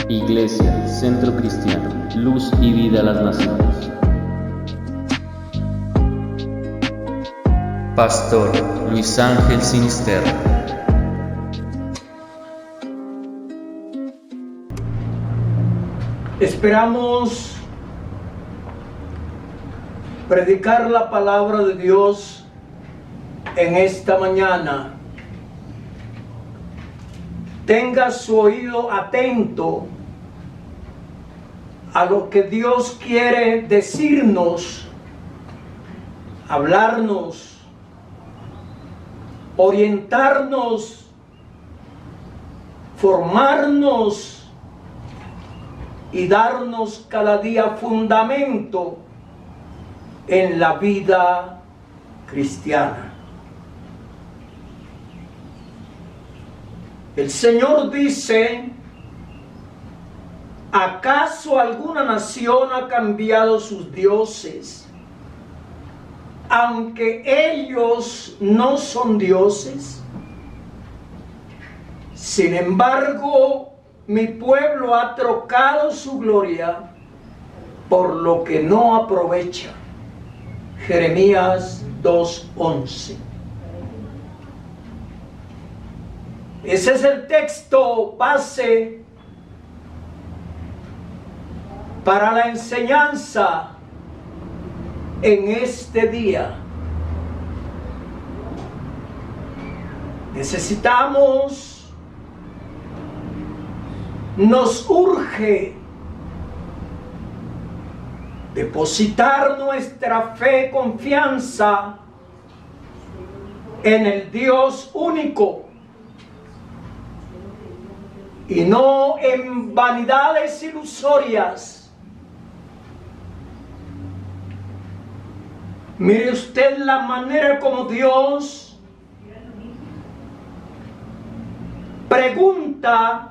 Iglesia, Centro Cristiano, Luz y Vida a las Naciones. Pastor Luis Ángel Sinisterra. Esperamos predicar la palabra de Dios en esta mañana. Tenga su oído atento a lo que Dios quiere decirnos, hablarnos, orientarnos, formarnos y darnos cada día fundamento en la vida cristiana. El Señor dice: ¿acaso alguna nación ha cambiado sus dioses, aunque ellos no son dioses? Sin embargo, mi pueblo ha trocado su gloria por lo que no aprovecha. Jeremías 2:11. Ese es el texto base para la enseñanza en este día. Nos urge depositar nuestra fe, confianza en el Dios único y no en vanidades ilusorias. Mire usted la manera como Dios pregunta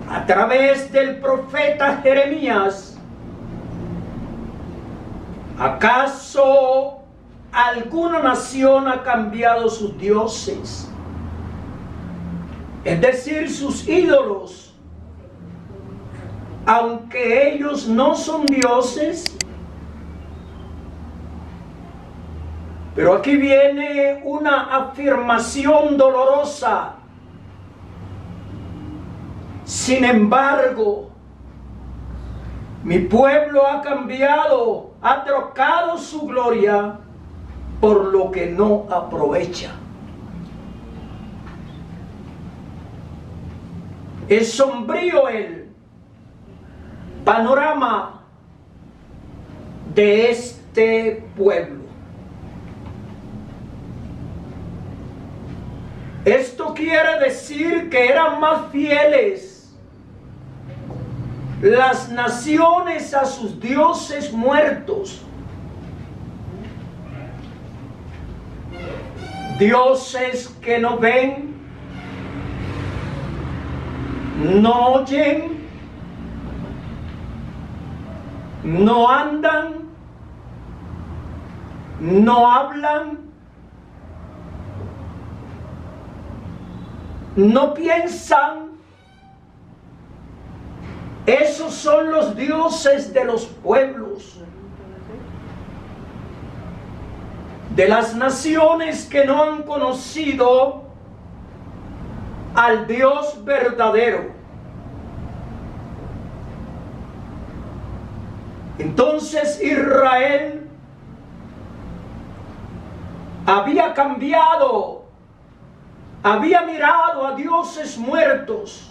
a través del profeta Jeremías: ¿acaso alguna nación ha cambiado sus dioses? Es decir, sus ídolos, aunque ellos no son dioses. Pero aquí viene una afirmación dolorosa. Sin embargo, mi pueblo ha cambiado, ha trocado su gloria por lo que no aprovecha. Es sombrío el panorama de este pueblo. Esto quiere decir que eran más fieles las naciones a sus dioses muertos, dioses que no ven, no oyen, no andan, no hablan, no piensan. Esos son los dioses de los pueblos, de las naciones que no han conocido al Dios verdadero. Entonces Israel había cambiado, había mirado a dioses muertos,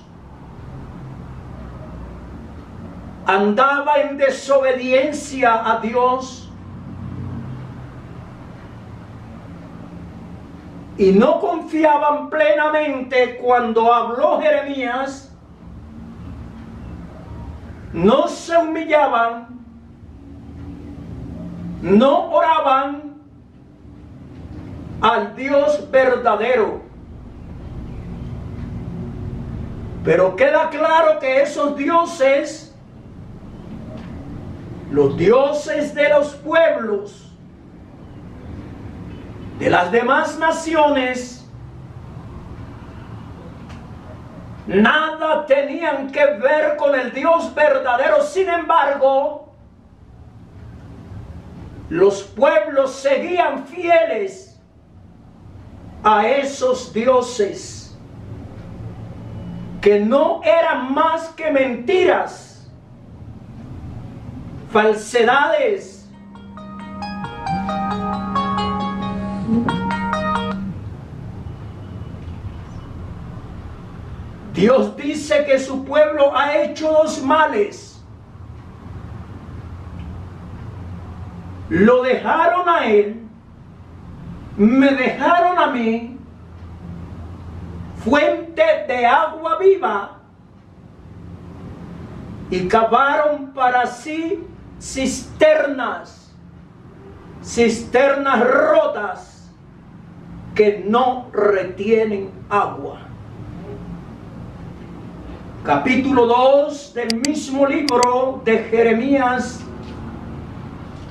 andaba en desobediencia a Dios y no confiaban plenamente cuando habló Jeremías. No se humillaban, no oraban al Dios verdadero. Pero queda claro que esos dioses, los dioses de los pueblos, de las demás naciones, nada tenían que ver con el Dios verdadero. Sin embargo, los pueblos seguían fieles a esos dioses que no eran más que mentiras, falsedades. Dios dice que su pueblo ha hecho dos males. Lo dejaron a él, me dejaron a mí, fuente de agua viva, y cavaron para sí cisternas rotas que no retienen agua. Capítulo 2 del mismo libro de Jeremías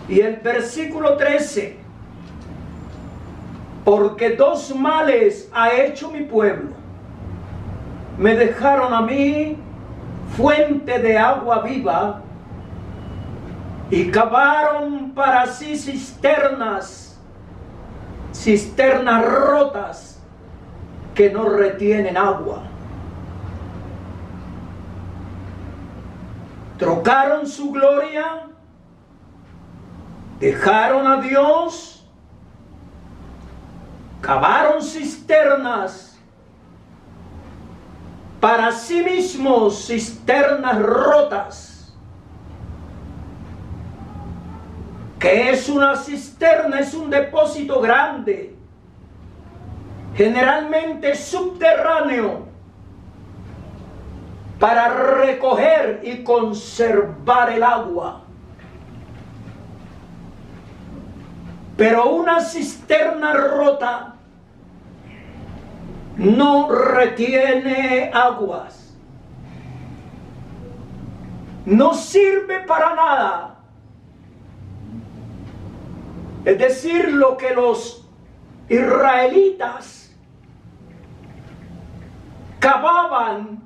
y el versículo 13. Porque dos males ha hecho mi pueblo. Me dejaron a mí fuente de agua viva y cavaron para sí cisternas rotas que no retienen agua. Trocaron su gloria, dejaron a Dios, cavaron cisternas para sí mismos, cisternas rotas. ¿Qué es una cisterna? Es un depósito grande, generalmente subterráneo, para recoger y conservar el agua. Pero una cisterna rota no retiene aguas, no sirve para nada. Es decir, lo que los israelitas cavaban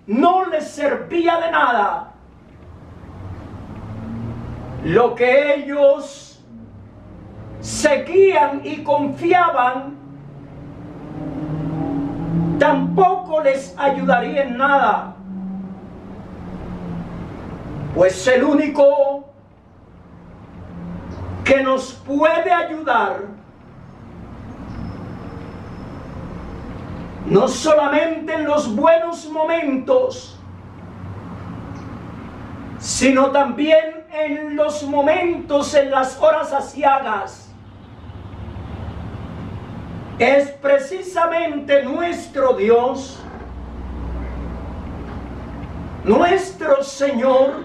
no les servía de nada. Lo que ellos seguían y confiaban tampoco les ayudaría en nada, pues el único que nos puede ayudar no solamente en los buenos momentos, sino también en los momentos, en las horas aciagas, es precisamente nuestro Dios, nuestro Señor,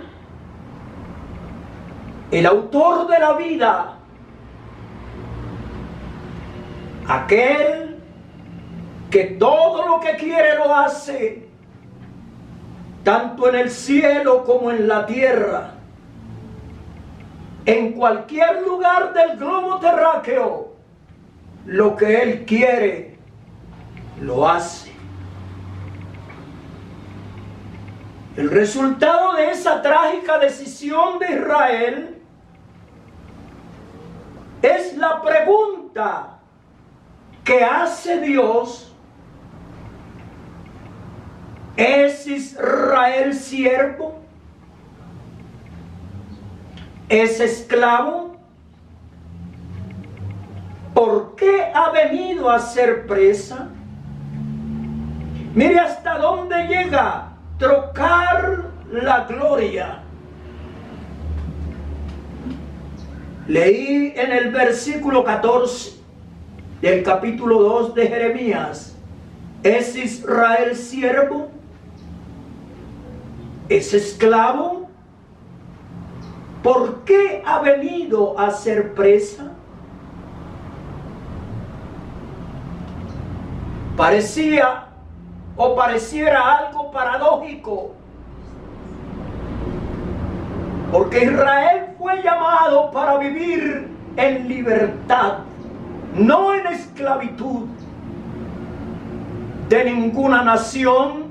el autor de la vida, aquel que todo lo que quiere lo hace, tanto en el cielo como en la tierra, en cualquier lugar del globo terráqueo. Lo que Él quiere, lo hace. El resultado de esa trágica decisión de Israel es la pregunta que hace Dios: ¿es Israel siervo? ¿Es esclavo? ¿Por qué ha venido a ser presa? Mire hasta dónde llega: trocar la gloria. Leí en el versículo 14 del capítulo 2 de Jeremías: ¿es Israel siervo? ¿Es esclavo? ¿Por qué ha venido a ser presa? Pareciera algo algo paradójico, porque Israel fue llamado para vivir en libertad, no en esclavitud de ninguna nación,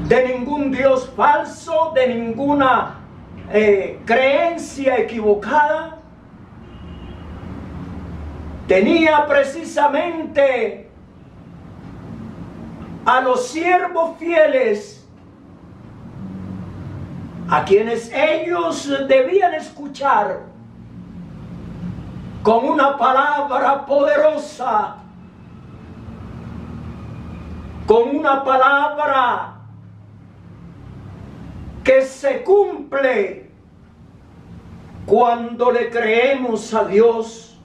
de ningún Dios falso, de ninguna creencia equivocada. Tenía precisamente a los siervos fieles, a quienes ellos debían escuchar con una palabra poderosa, con una palabra que se cumple cuando le creemos a Dios.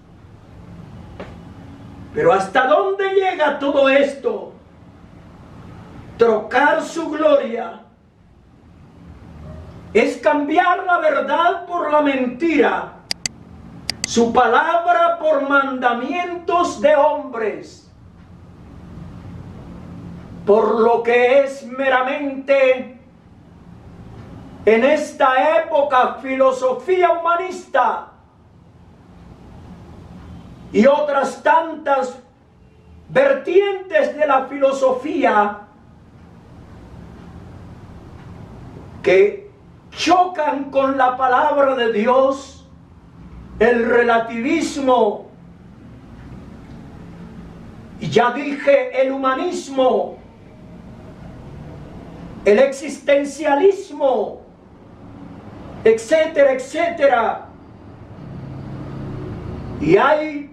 Pero ¿hasta dónde llega todo esto? Trocar su gloria es cambiar la verdad por la mentira, su palabra por mandamientos de hombres, por lo que es meramente en esta época filosofía humanista y otras tantas vertientes de la filosofía que chocan con la palabra de Dios, el relativismo, y ya dije el humanismo, el existencialismo, etcétera, etcétera. Y hay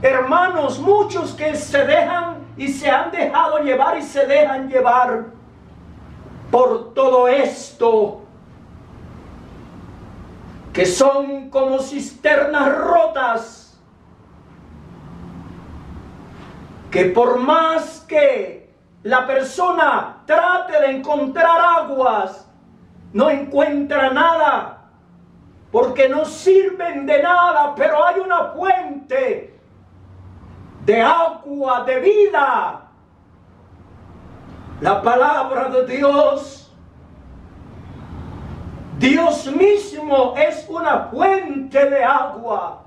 hermanos, muchos que se dejan y se han dejado llevar y se dejan llevar por todo esto, que son como cisternas rotas, que por más que la persona trate de encontrar aguas, no encuentra nada, porque no sirven de nada, pero hay una fuente de agua, de vida, la palabra de Dios. Dios mismo es una fuente de agua.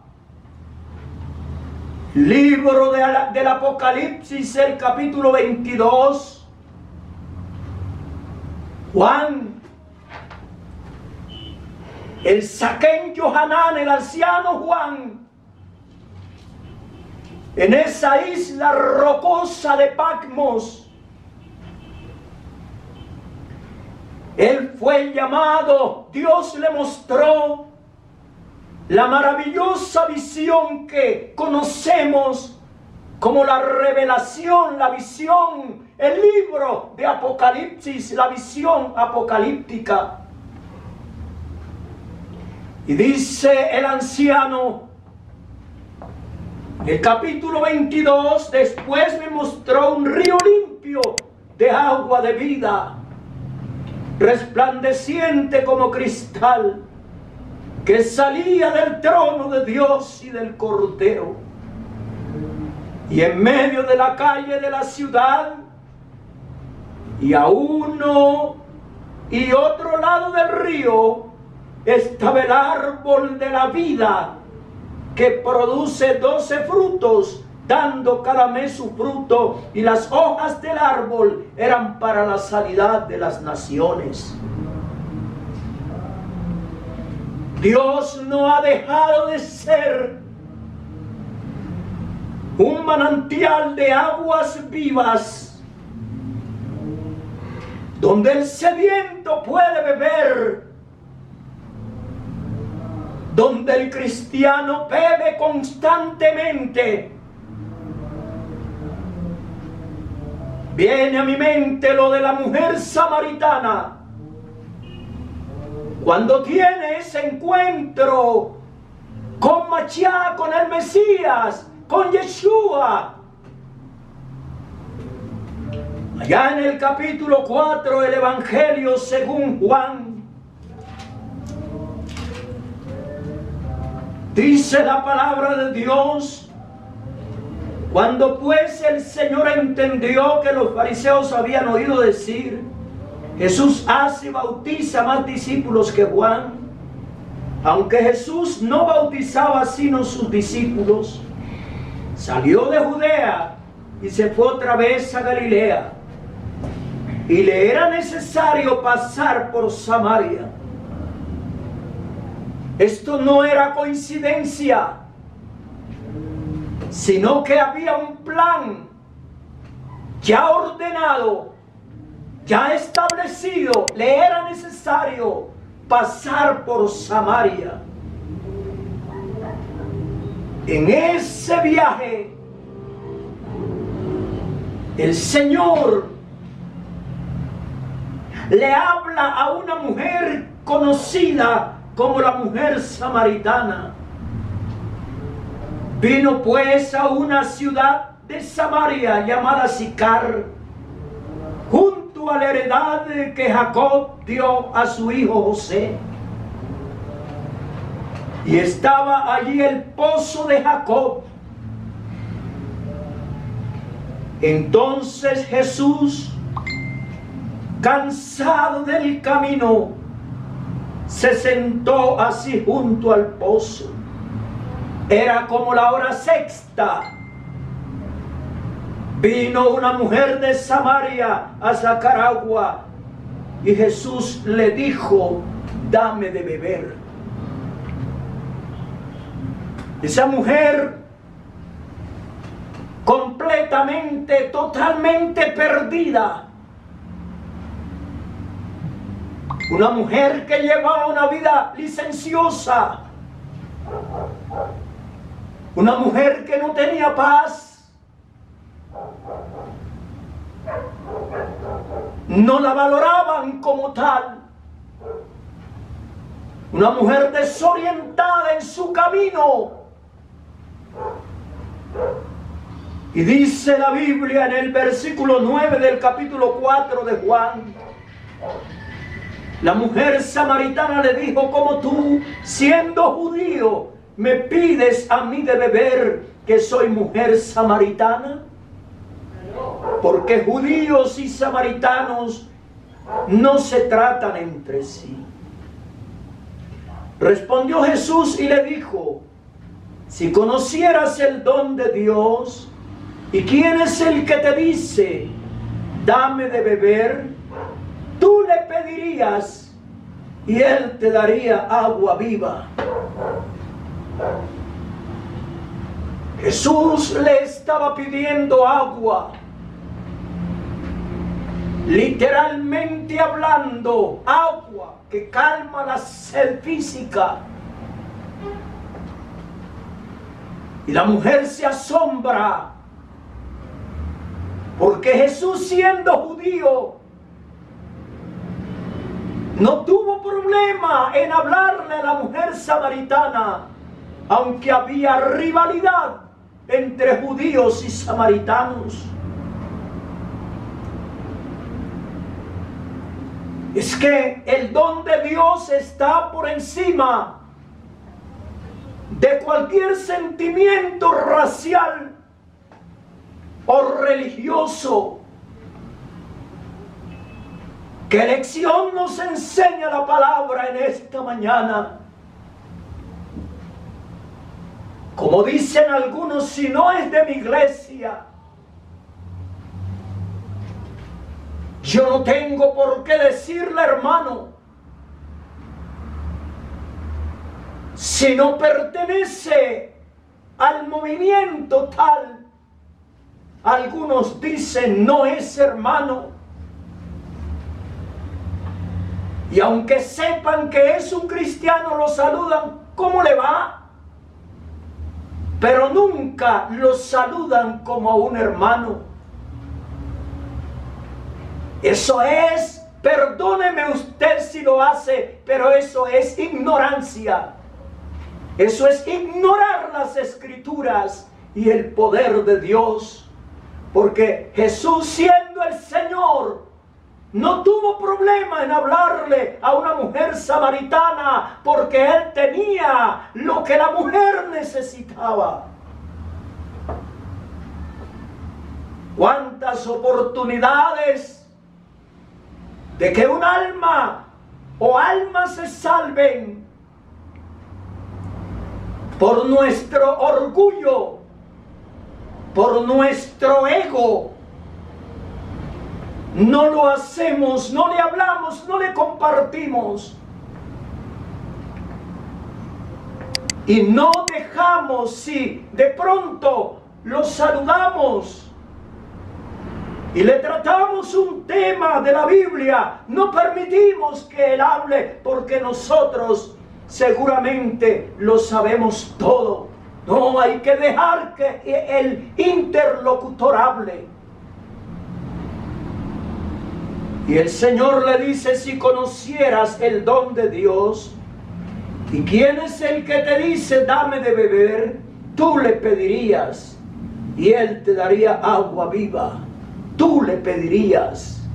Libro del Apocalipsis, el capítulo 22. Juan, el Saquén Johanán, el anciano Juan, en esa isla rocosa de Patmos, él fue llamado, Dios le mostró la maravillosa visión que conocemos como la revelación, la visión, el libro de Apocalipsis, la visión apocalíptica. Y dice el anciano, en el capítulo 22, después me mostró un río limpio de agua de vida, resplandeciente como cristal, que salía del trono de Dios y del Cordero. Y en medio de la calle de la ciudad, y a uno y otro lado del río, estaba el árbol de la vida, que produce 12 frutos, dando cada mes su fruto, y las hojas del árbol eran para la sanidad de las naciones. Dios no ha dejado de ser un manantial de aguas vivas, donde el sediento puede beber, donde el cristiano bebe constantemente. Viene a mi mente lo de la mujer samaritana, cuando tiene ese encuentro con Mashiach, con el Mesías, con Yeshua. Allá en el capítulo 4 del Evangelio según Juan, dice la palabra de Dios Cuando pues el Señor entendió que los fariseos habían oído decir: Jesús hace y bautiza más discípulos que Juan, aunque Jesús no bautizaba sino sus discípulos, salió de Judea y se fue otra vez a Galilea. Y le era necesario pasar por Samaria. Esto no era coincidencia, sino que había un plan ya ordenado, ya establecido. Le era necesario pasar por Samaria. En ese viaje, el Señor le habla a una mujer conocida como la mujer samaritana. Vino pues a una ciudad de Samaria llamada Sicar, junto a la heredad que Jacob dio a su hijo José. Y estaba allí el pozo de Jacob. Entonces Jesús, cansado del camino, se sentó así junto al pozo. Era como la hora sexta. Vino una mujer de Samaria a sacar agua y Jesús le dijo: dame de beber. Esa mujer, completamente, totalmente perdida, una mujer que llevaba una vida licenciosa, una mujer que no tenía paz, no la valoraban como tal, una mujer desorientada en su camino. Y dice la Biblia en el versículo 9 del capítulo 4 de Juan: la mujer samaritana le dijo: ¿cómo tú, siendo judío, me pides a mí de beber, que soy mujer samaritana? Porque judíos y samaritanos no se tratan entre sí. Respondió Jesús y le dijo: si conocieras el don de Dios, y quién es el que te dice: dame de beber, tú le pedirías y él te daría agua viva. Jesús le estaba pidiendo agua, literalmente hablando, agua que calma la sed física. Y la mujer se asombra, porque Jesús, siendo judío, no tuvo problema en hablarle a la mujer samaritana, aunque había rivalidad entre judíos y samaritanos. Es que el don de Dios está por encima de cualquier sentimiento racial o religioso. ¿Qué lección nos enseña la palabra en esta mañana? Como dicen algunos, si no es de mi iglesia, yo no tengo por qué decirle hermano. Si no pertenece al movimiento tal, algunos dicen no es hermano. Y aunque sepan que es un cristiano, lo saludan: ¿cómo le va? Pero nunca lo saludan como a un hermano. Eso es, perdóneme usted si lo hace, pero eso es ignorancia. Eso es ignorar las Escrituras y el poder de Dios. Porque Jesús, siendo el Señor, no tuvo problema en hablarle a una mujer samaritana, porque Él tenía lo que la mujer necesitaba. cuántas oportunidades de que un alma o almas se salven por nuestro orgullo, por nuestro ego. No lo hacemos, no le hablamos, no le compartimos. Y no dejamos, si de pronto lo saludamos y le tratamos un tema de la Biblia, no permitimos que él hable porque nosotros seguramente lo sabemos todo. No, hay que dejar que el interlocutor hable. Y el Señor le dice: si conocieras el don de Dios, ¿y quién es el que te dice dame de beber? Tú le pedirías y él te daría agua viva. Tú le pedirías.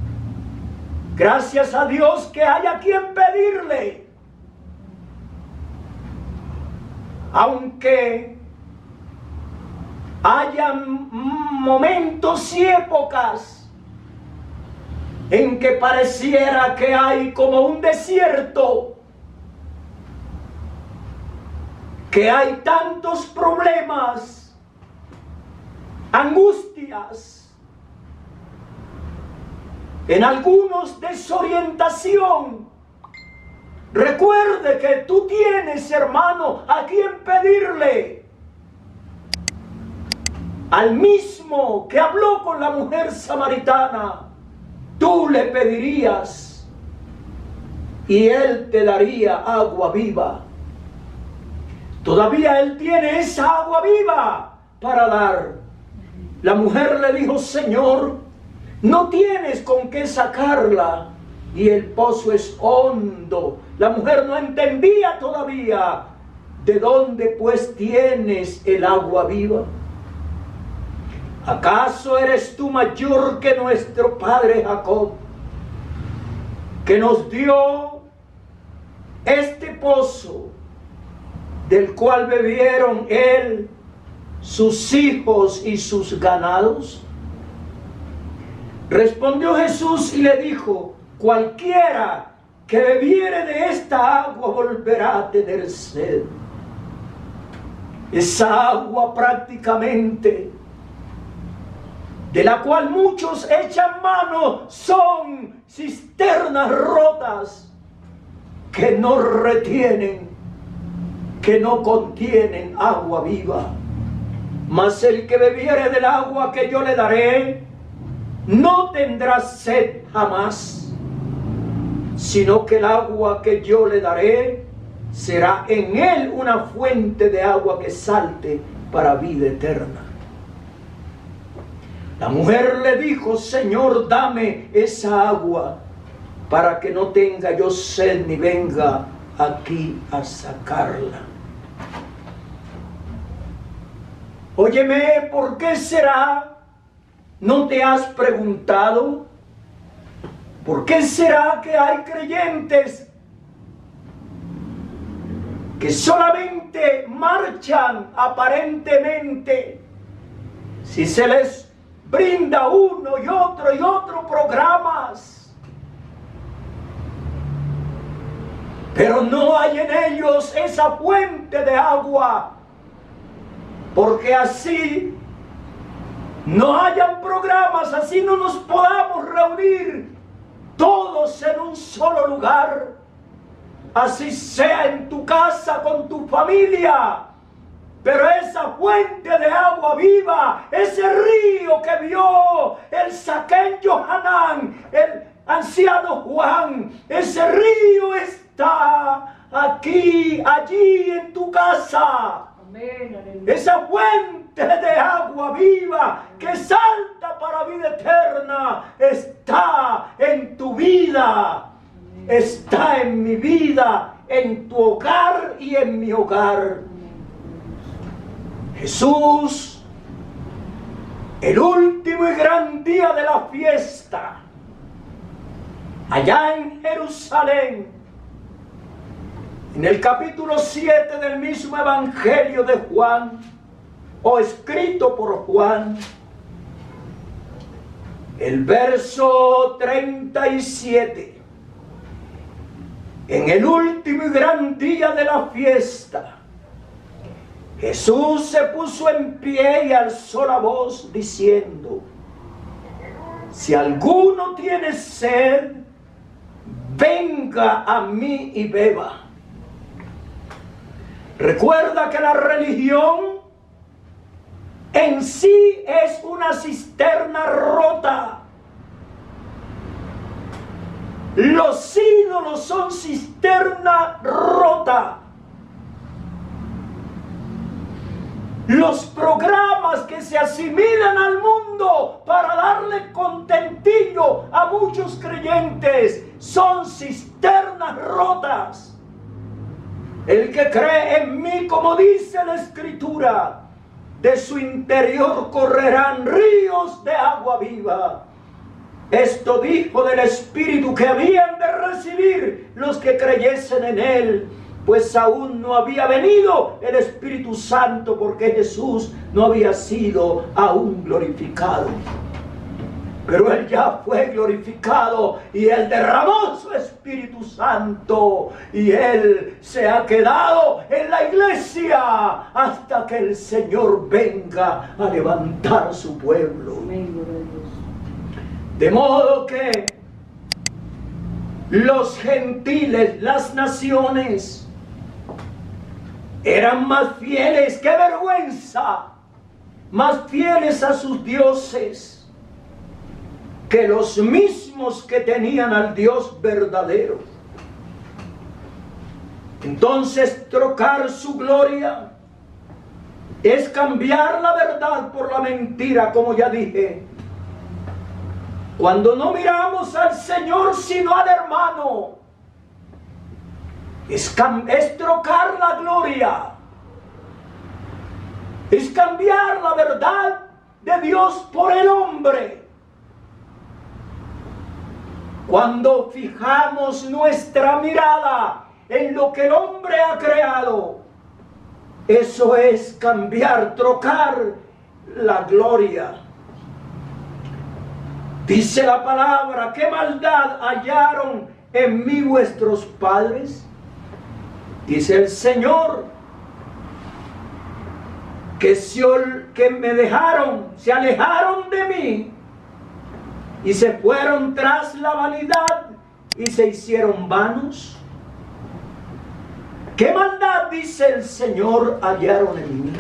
Gracias a Dios que hay a quien pedirle. Aunque haya momentos y épocas en que pareciera que hay como un desierto, que hay tantos problemas, angustias, en algunos desorientación. Recuerde que tú tienes, hermano, a quien pedirle. Al mismo que habló con la mujer samaritana, tú le pedirías y él te daría agua viva. Todavía él tiene esa agua viva para dar. La mujer le dijo: Señor, no tienes con qué sacarla y el pozo es hondo. La mujer no entendía todavía de dónde pues tienes el agua viva. ¿Acaso eres tú mayor que nuestro padre Jacob, que nos dio este pozo, del cual bebieron él, sus hijos y sus ganados? Respondió Jesús y le dijo: cualquiera que bebiere de esta agua volverá a tener sed. Esa agua prácticamente de la cual muchos echan mano son cisternas rotas que no retienen, que no contienen agua viva. Mas el que bebiere del agua que yo le daré no tendrá sed jamás, sino que el agua que yo le daré será en él una fuente de agua que salte para vida eterna. La mujer le dijo: Señor, dame esa agua para que no tenga yo sed ni venga aquí a sacarla. Óyeme, ¿por qué será? ¿No te has preguntado? ¿Por qué será que hay creyentes que solamente marchan aparentemente si se les brinda uno y otro programas, pero no hay en ellos esa fuente de agua? Porque así no hayan programas, así no nos podamos reunir todos en un solo lugar, así sea en tu casa con tu familia. Pero esa fuente de agua viva, ese río que vio el Zaqueo Johanán, el anciano Juan, ese río está aquí, allí en tu casa. Amén. Esa fuente de agua viva que salta para vida eterna está en tu vida, está en mi vida, en tu hogar y en mi hogar. Jesús, el último y gran día de la fiesta, allá en Jerusalén, en el capítulo 7 del mismo Evangelio de Juan, o escrito por Juan, El verso 37. En el último y gran día de la fiesta, Jesús se puso en pie y alzó la voz diciendo: si alguno tiene sed, venga a mí y beba. Recuerda que la religión en sí es una cisterna rota. Los ídolos son cisterna rota. Los programas que se asimilan al mundo para darle contentillo a muchos creyentes son cisternas rotas. El que cree en mí, como dice la Escritura, de su interior correrán ríos de agua viva. Esto dijo del Espíritu que habían de recibir los que creyesen en Él, pues aún no había venido el Espíritu Santo, porque Jesús no había sido aún glorificado. Pero Él ya fue glorificado y Él derramó su Espíritu Santo y Él se ha quedado en la iglesia hasta que el Señor venga a levantar su pueblo. De modo que los gentiles, las naciones, eran más fieles, ¡qué vergüenza!, más fieles a sus dioses que los mismos que tenían al Dios verdadero. Entonces, trocar su gloria es cambiar la verdad por la mentira, como ya dije. Cuando no miramos al Señor sino al hermano, es trocar la gloria, es cambiar la verdad de Dios por el hombre. Cuando fijamos nuestra mirada en lo que el hombre ha creado, eso es cambiar, trocar la gloria. Dice la palabra: ¿qué maldad hallaron en mí vuestros padres? Dice el Señor, que me dejaron, se alejaron de mí y se fueron tras la vanidad y se hicieron vanos. ¿Qué maldad, dice el Señor, hallaron en mí?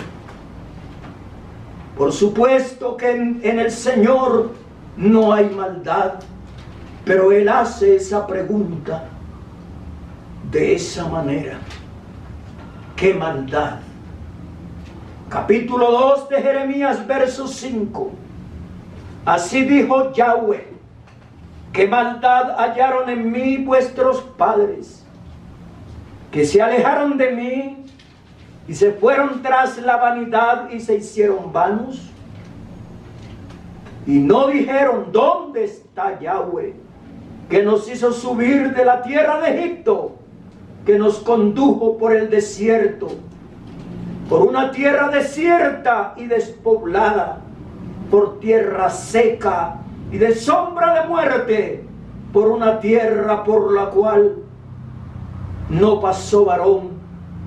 Por supuesto que en el Señor no hay maldad, pero Él hace esa pregunta de esa manera: ¿qué maldad? Capítulo 2 de Jeremías, verso 5. Así dijo Yahweh: ¿qué maldad hallaron en mí vuestros padres, que se alejaron de mí y se fueron tras la vanidad y se hicieron vanos? Y no dijeron: ¿dónde está Yahweh, que nos hizo subir de la tierra de Egipto, que nos condujo por el desierto, por una tierra desierta y despoblada, por tierra seca y de sombra de muerte, por una tierra por la cual no pasó varón,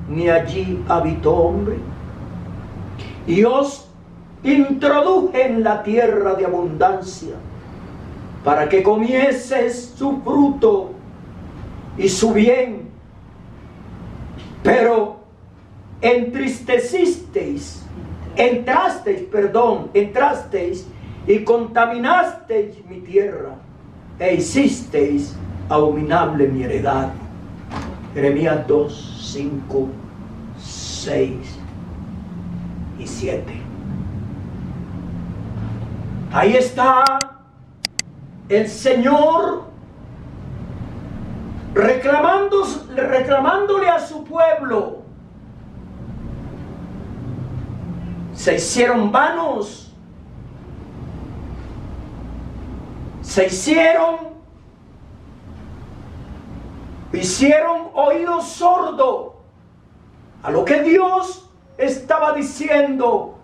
ni allí habitó hombre? Y os introduje en la tierra de abundancia, para que comieses su fruto y su bien. Pero entrasteis y contaminasteis mi tierra, e hicisteis abominable mi heredad. Jeremías 2, 5, 6 y 7. Ahí está el Señor reclamándole a su pueblo: se hicieron vanos, hicieron oído sordo a lo que Dios estaba diciendo.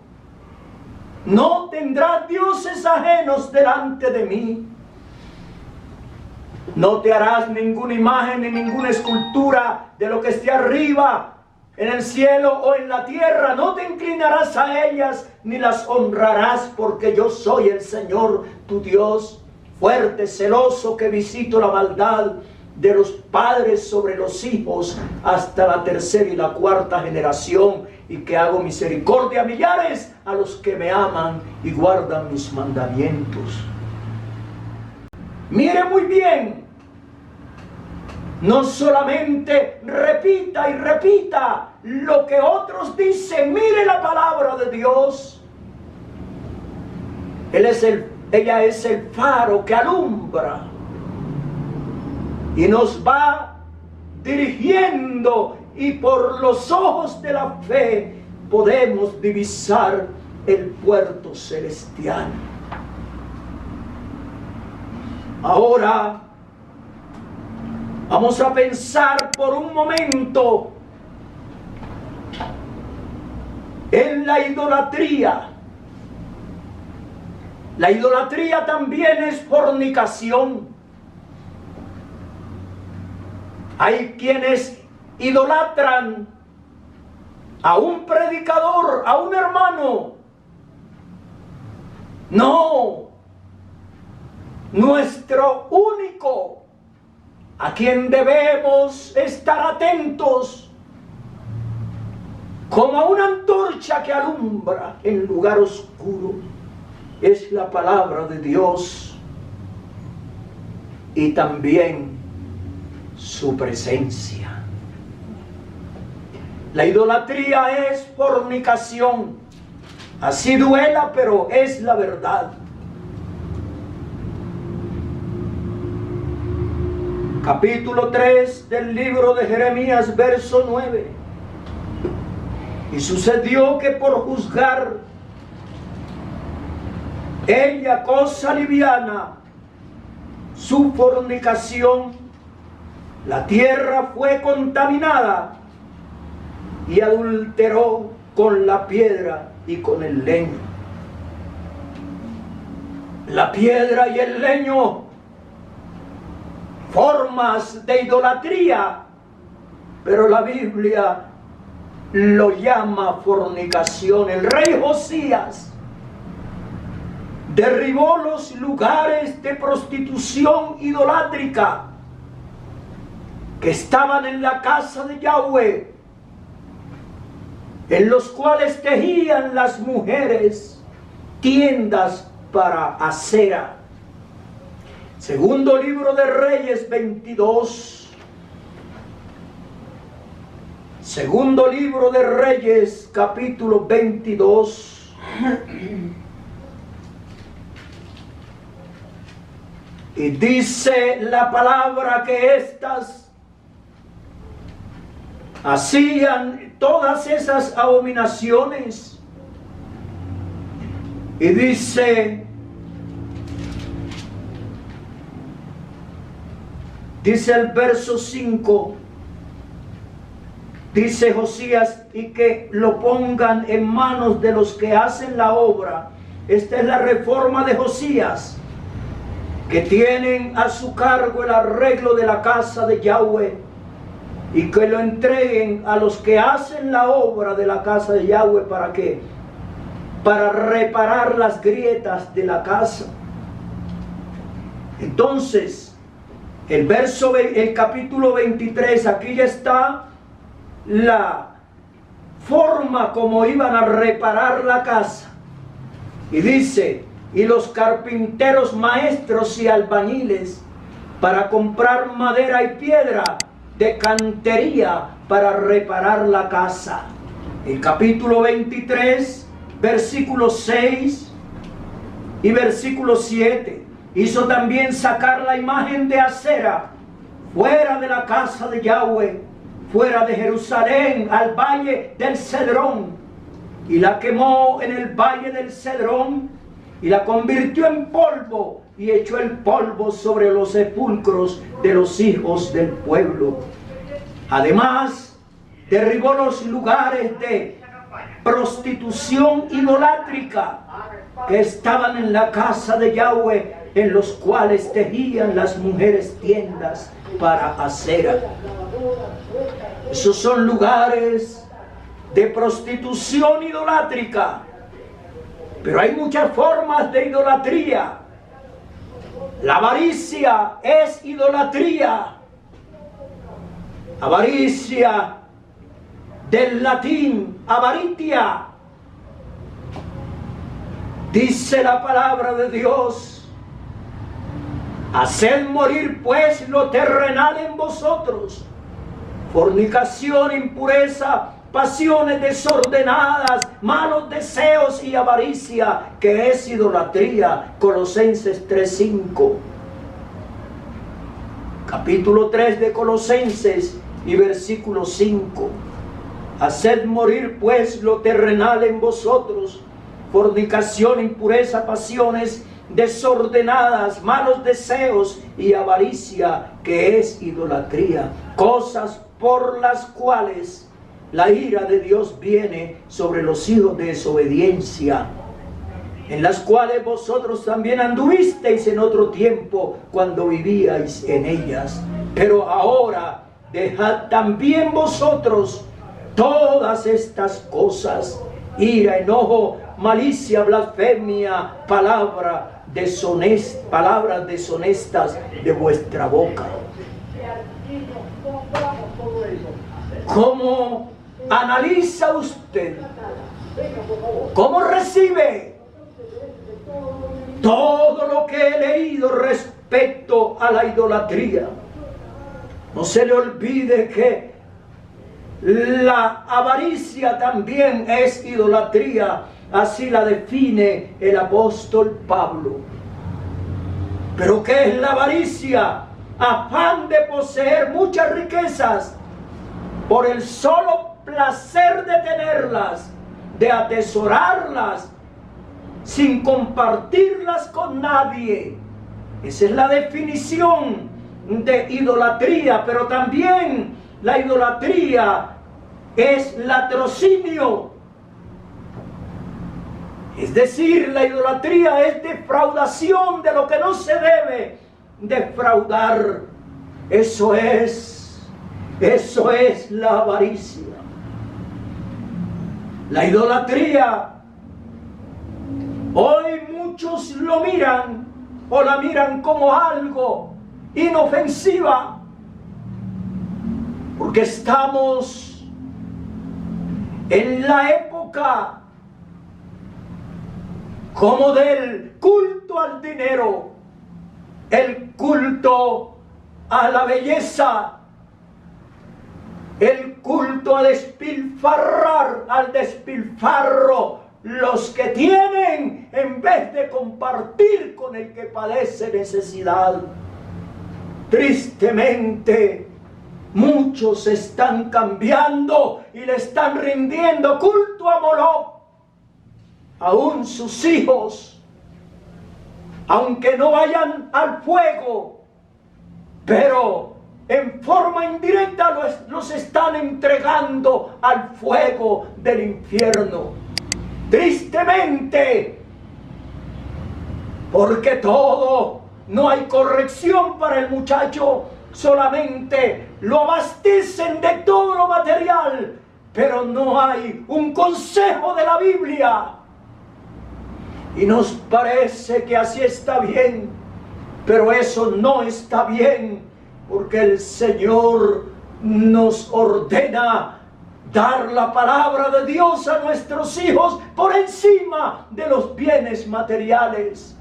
No tendrás dioses ajenos delante de mí. No te harás ninguna imagen ni ninguna escultura de lo que esté arriba, en el cielo o en la tierra. No te inclinarás a ellas ni las honrarás, porque yo soy el Señor tu Dios, fuerte, celoso, que visito la maldad de los padres sobre los hijos hasta la tercera y la cuarta generación, y que hago misericordia a millares a los que me aman y guardan mis mandamientos. Mire muy bien, no solamente repita y repita lo que otros dicen, mire la palabra de Dios. Ella es el faro que alumbra y nos va dirigiendo, y por los ojos de la fe podemos divisar el puerto celestial. Ahora vamos a pensar por un momento en la idolatría. La idolatría también es fornicación. Hay quienes idolatran a un predicador, a un hermano. No, nuestro único, a quien debemos estar atentos, como a una antorcha que alumbra en lugar oscuro, es la palabra de Dios y también su presencia. La idolatría es fornicación. Así duela, pero es la verdad. Capítulo 3 del libro de Jeremías, verso 9. Y sucedió que por juzgar ella cosa liviana su fornicación, la tierra fue contaminada y adulteró con la piedra y con el leño. La piedra y el leño, formas de idolatría, pero la Biblia lo llama fornicación. El rey Josías derribó los lugares de prostitución idolátrica que estaban en la casa de Yahweh, en los cuales tejían las mujeres tiendas para Acera. Segundo libro de Reyes 22. Segundo libro de Reyes, capítulo 22. Y dice la palabra que estas hacían todas esas abominaciones. Y dice el verso 5, dice Josías, y que lo pongan en manos de los que hacen la obra. Esta es la reforma de Josías, que tienen a su cargo el arreglo de la casa de Yahweh, y que lo entreguen a los que hacen la obra de la casa de Yahweh. ¿Para qué? Para reparar las grietas de la casa. Entonces, el capítulo 23, aquí ya está la forma como iban a reparar la casa. Y dice, y los carpinteros maestros y albañiles para comprar madera y piedra de cantería para reparar la casa. El capítulo 23, versículo 6 y versículo 7. Hizo también sacar la imagen de Acera fuera de la casa de Yahweh, fuera de Jerusalén, al valle del Cedrón, y la quemó en el valle del Cedrón, y la convirtió en polvo, y echó el polvo sobre los sepulcros de los hijos del pueblo. Además, derribó los lugares de prostitución idolátrica que estaban en la casa de Yahweh, en los cuales tejían las mujeres tiendas para acera. Esos son lugares de prostitución idolátrica. Pero hay muchas formas de idolatría. La avaricia es idolatría. Avaricia, del latín avaritia. Dice la palabra de Dios: haced morir pues lo terrenal en vosotros: fornicación, impureza, pasiones desordenadas, malos deseos y avaricia, que es idolatría. Colosenses 3:5. Capítulo 3 de Colosenses y versículo 5. Haced morir pues lo terrenal en vosotros: fornicación, impureza, pasiones desordenadas, malos deseos y avaricia, que es idolatría. Cosas por las cuales la ira de Dios viene sobre los hijos de desobediencia, en las cuales vosotros también anduvisteis en otro tiempo cuando vivíais en ellas. Pero ahora dejad también vosotros todas estas cosas: ira, enojo, malicia, blasfemia, palabras deshonestas de vuestra boca. ¿Cómo analiza usted? ¿Cómo recibe todo lo que he leído respecto a la idolatría? No se le olvide que la avaricia también es idolatría. Así la define el apóstol Pablo. ¿Pero qué es la avaricia? Afán de poseer muchas riquezas por el solo placer de tenerlas, de atesorarlas, sin compartirlas con nadie. Esa es la definición de idolatría. Pero también la idolatría es latrocinio. Es decir, la idolatría es defraudación de lo que no se debe defraudar. Eso es la avaricia. La idolatría, hoy muchos lo miran o la miran como algo inofensiva, porque estamos en la época como del culto al dinero, el culto a la belleza, el culto a despilfarrar, al despilfarro. Los que tienen, en vez de compartir con el que padece necesidad. Tristemente, muchos están cambiando y le están rindiendo culto a Moloch. Aún sus hijos, aunque no vayan al fuego, pero en forma indirecta los están entregando al fuego del infierno. Tristemente, porque no hay corrección para el muchacho, solamente lo abastecen de todo lo material, pero no hay un consejo de la Biblia. Y nos parece que así está bien, pero eso no está bien, porque el Señor nos ordena dar la palabra de Dios a nuestros hijos por encima de los bienes materiales.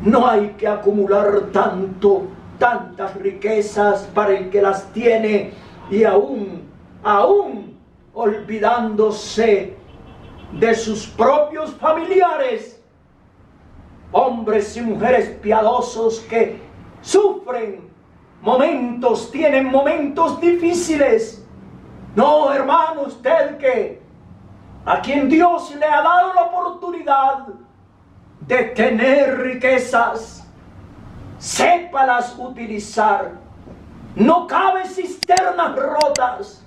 No hay que acumular tantas riquezas para el que las tiene, y aún olvidándose de sus propios familiares, hombres y mujeres piadosos que tienen momentos difíciles. No, hermano, usted a quien Dios le ha dado la oportunidad de tener riquezas, sépalas utilizar. No cabe cisternas rotas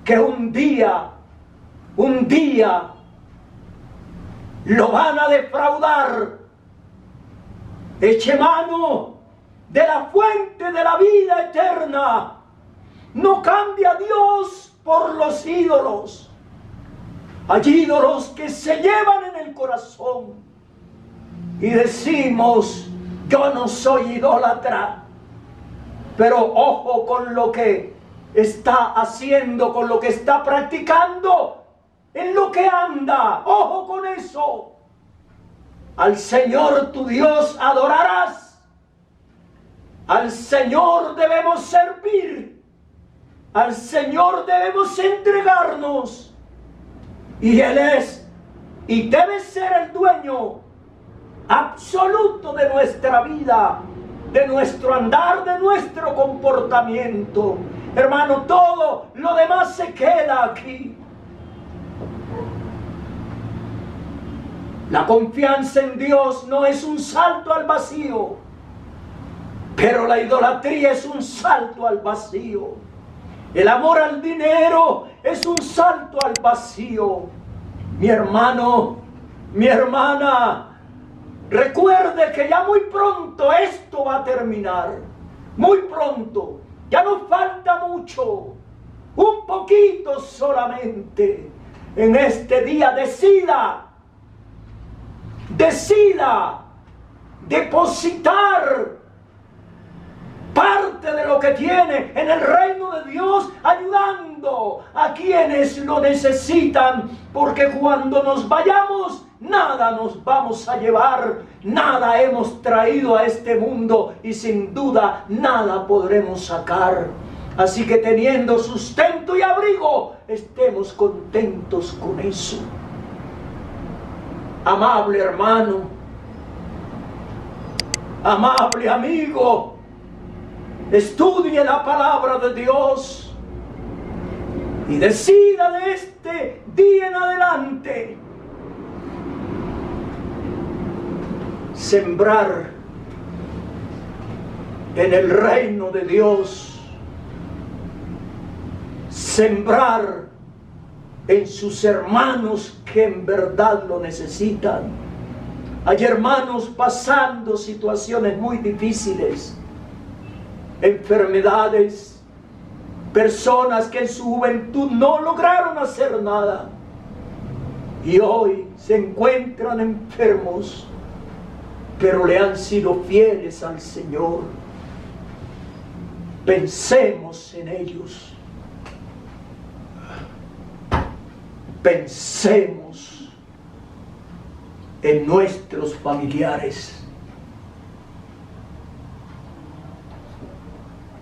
que un día lo van a defraudar. Eche mano de la fuente de la vida eterna. No cambia a Dios por los ídolos. Hay ídolos que se llevan en el corazón y decimos, yo no soy idólatra, pero ojo con lo que está haciendo, con lo que está practicando, en lo que anda, ojo con eso. Al Señor tu Dios adorarás, al Señor debemos servir, al Señor debemos entregarnos, y Él es y debe ser el dueño absoluto de nuestra vida, de nuestro andar, de nuestro comportamiento. Hermano, todo lo demás se queda aquí. La confianza en Dios no es un salto al vacío, pero la idolatría es un salto al vacío. El amor al dinero es un salto al vacío. Mi hermano, mi hermana, recuerde que ya muy pronto esto va a terminar. Muy pronto. Ya nos falta mucho. Un poquito solamente. En este día decida depositar parte de lo que tiene en el reino de Dios, ayudando a quienes lo necesitan, porque cuando nos vayamos, nada nos vamos a llevar, nada hemos traído a este mundo y sin duda nada podremos sacar. Así que teniendo sustento y abrigo, estemos contentos con eso. Amable hermano, amable amigo, estudie la palabra de Dios y decida de este día en adelante sembrar en el reino de Dios, sembrar en sus hermanos que en verdad lo necesitan. Hay hermanos pasando situaciones muy difíciles, enfermedades, personas que en su juventud no lograron hacer nada y hoy se encuentran enfermos, pero le han sido fieles al Señor. Pensemos en ellos. Pensemos en nuestros familiares.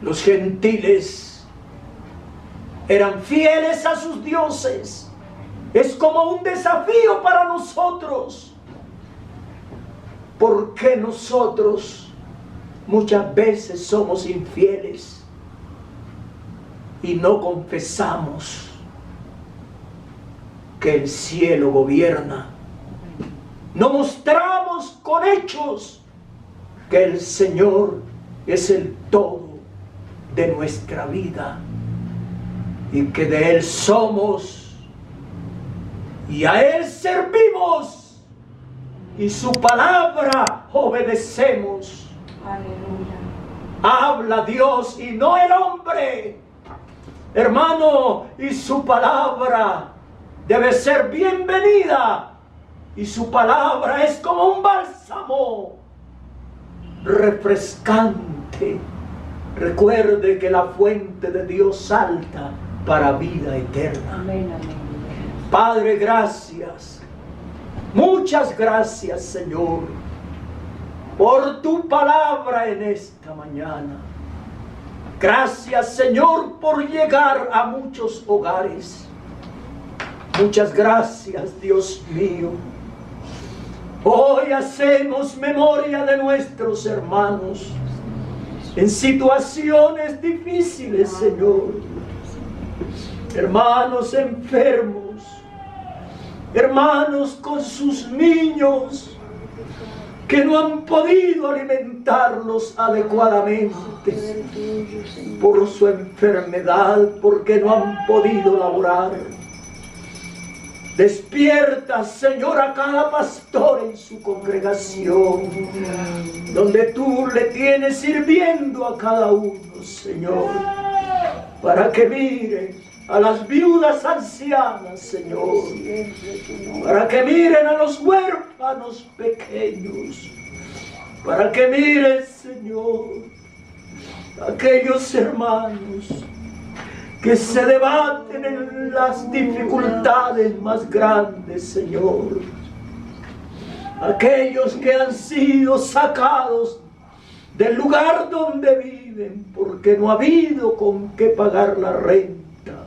Los gentiles eran fieles a sus dioses. Es como un desafío para nosotros. Porque nosotros muchas veces somos infieles y no confesamos que el cielo gobierna. No mostramos con hechos que el Señor es el todo de nuestra vida y que de Él somos y a Él servimos y su palabra obedecemos. Aleluya. Habla Dios y no el hombre, hermano, y su palabra debe ser bienvenida y su palabra es como un bálsamo refrescante. Recuerde que la fuente de Dios salta para vida eterna. Amén, amén. Padre, gracias. Muchas gracias, Señor, por tu palabra en esta mañana. Gracias, Señor, por llegar a muchos hogares. Muchas gracias, Dios mío. Hoy hacemos memoria de nuestros hermanos en situaciones difíciles, Señor. Hermanos enfermos, hermanos con sus niños que no han podido alimentarlos adecuadamente por su enfermedad, porque no han podido laborar. Despierta, Señor, a cada pastor en su congregación, donde tú le tienes sirviendo a cada uno, Señor, para que miren a las viudas ancianas, Señor, para que miren a los huérfanos pequeños, para que miren, Señor, a aquellos hermanos que se debaten en las dificultades más grandes, Señor. Aquellos que han sido sacados del lugar donde viven porque no ha habido con qué pagar la renta.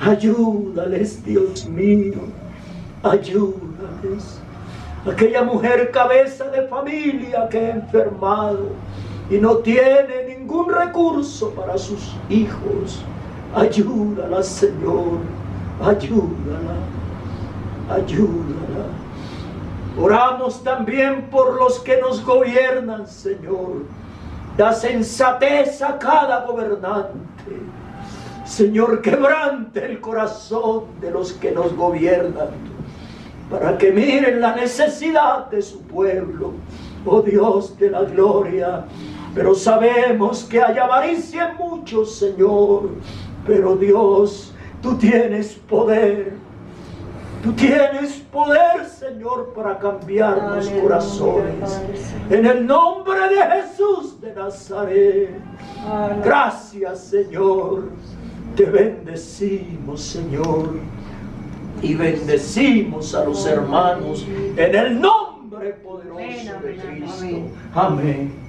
Ayúdales, Dios mío, ayúdales. Aquella mujer cabeza de familia que ha enfermado y no tiene ningún recurso para sus hijos. Ayúdala, Señor, ayúdala, ayúdala. Oramos también por los que nos gobiernan, Señor. Da sensatez a cada gobernante. Señor, quebrante el corazón de los que nos gobiernan, para que miren la necesidad de su pueblo. Oh Dios de la gloria, pero sabemos que hay avaricia en muchos, Señor. Pero Dios, tú tienes poder. Tú tienes poder, Señor, para cambiar los corazones. En el nombre de Jesús de Nazaret. Gracias, Señor. Te bendecimos, Señor. Y bendecimos a los hermanos en el nombre poderoso de Cristo. Amén.